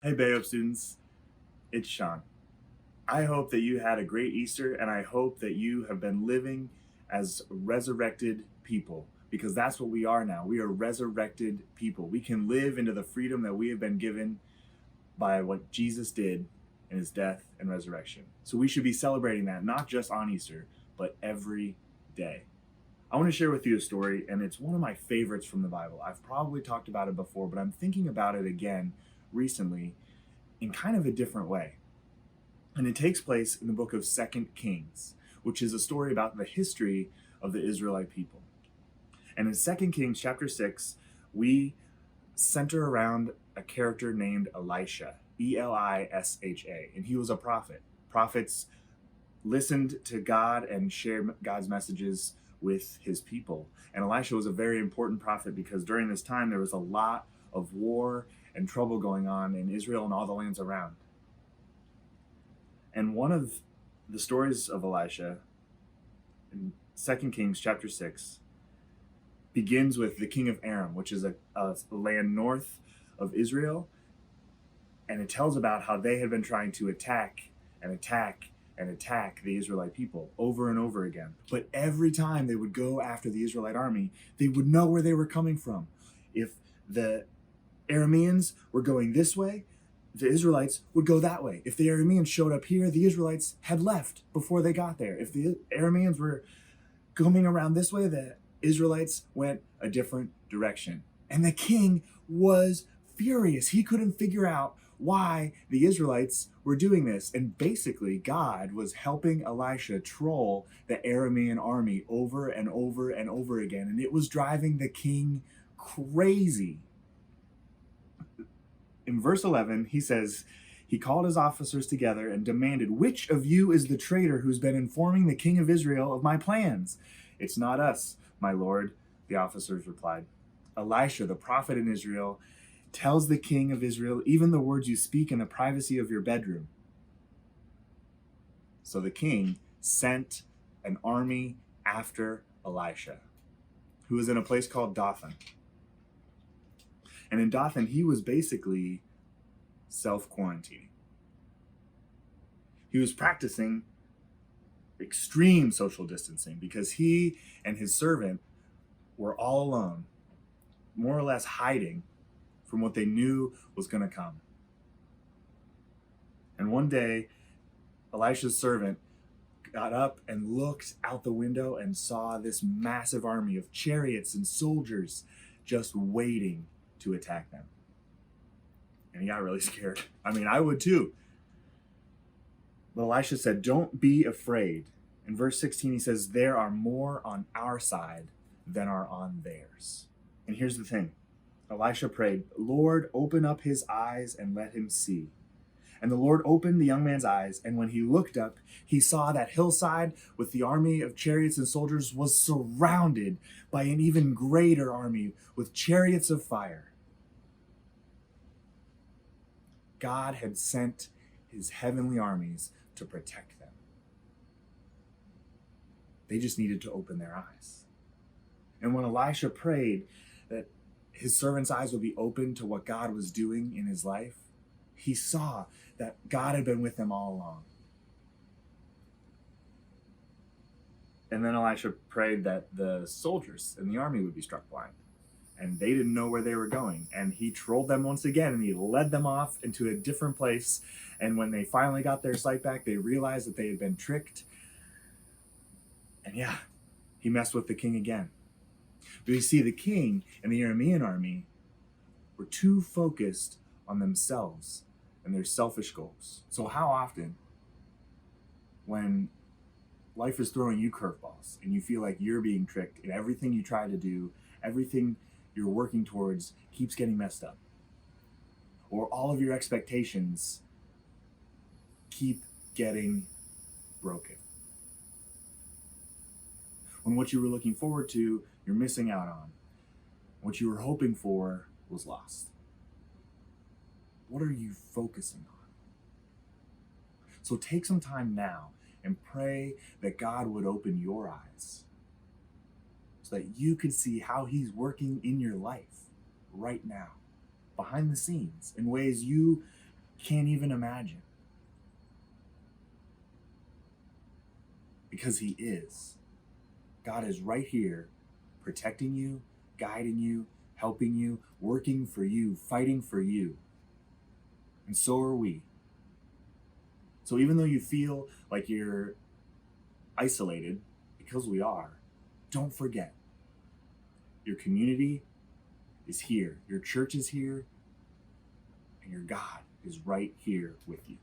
Hey, Bay Up students, it's Sean. I hope that you had a great Easter, and I hope that you have been living as resurrected people, because that's what we are now. We are resurrected people. We can live into the freedom that we have been given by what Jesus did in his death and resurrection. So we should be celebrating that, not just on Easter, but every day. I want to share with you a story, and it's one of my favorites from the Bible. I've probably talked about it before, but I'm thinking about it again recently in kind of a different way. And it takes place in the book of Second Kings, which is a story about the history of the Israelite people. And in Second Kings chapter 6, we center around a character named Elisha, Elisha, and he was a prophet. Prophets listened to God and shared God's messages with his people. And Elisha was a very important prophet because during this time there was a lot of war and trouble going on in Israel and all the lands around. And one of the stories of Elisha in Second Kings chapter 6 begins with the king of Aram, which is a land north of Israel. And it tells about how they had been trying to attack and attack and attack the Israelite people over and over again. But every time they would go after the Israelite army, they would know where they were coming from. If the Arameans were going this way, the Israelites would go that way. If the Arameans showed up here, the Israelites had left before they got there. If the Arameans were coming around this way, the Israelites went a different direction. And the king was furious. He couldn't figure out why the Israelites were doing this. And basically, God was helping Elisha troll the Aramean army over and over and over again. And it was driving the king crazy. In verse 11, he says, he called his officers together and demanded, "Which of you is the traitor who's been informing the king of Israel of my plans?" "It's not us, my lord," the officers replied. "Elisha, the prophet in Israel, tells the king of Israel even the words you speak in the privacy of your bedroom." So the king sent an army after Elisha, who was in a place called Dothan. And in Dothan, he was basically self-quarantining. He was practicing extreme social distancing because he and his servant were all alone, more or less hiding from what they knew was going to come. And one day, Elisha's servant got up and looked out the window and saw this massive army of chariots and soldiers just waiting to attack them. And he got really scared. I mean, I would too. But Elisha said, "Don't be afraid." In verse 16, he says, "There are more on our side than are on theirs." And here's the thing. Elisha prayed, "Lord, open up his eyes and let him see." And the Lord opened the young man's eyes, and when he looked up, he saw that hillside with the army of chariots and soldiers was surrounded by an even greater army with chariots of fire. God had sent his heavenly armies to protect them. They just needed to open their eyes. And when Elisha prayed that his servant's eyes would be open to what God was doing in his life, he saw that God had been with him all along. And then Elisha prayed that the soldiers in the army would be struck blind. And they didn't know where they were going. And he trolled them once again, and he led them off into a different place. And when they finally got their sight back, they realized that they had been tricked. And yeah, he messed with the king again. But you see, the king and the Aramean army were too focused on themselves and their selfish goals. So how often, when life is throwing you curveballs and you feel like you're being tricked and everything you try to do, everything you're working towards keeps getting messed up, or all of your expectations keep getting broken, when what you were looking forward to, you're missing out on, what you were hoping for was lost? What are you focusing on? So take some time now and pray that God would open your eyes so that you could see how he's working in your life right now, behind the scenes, in ways you can't even imagine. Because He is. God is right here, protecting you, guiding you, helping you, working for you, fighting for you. And so are we. So even though you feel like you're isolated, because we are, don't forget, your community is here, your church is here, and your God is right here with you.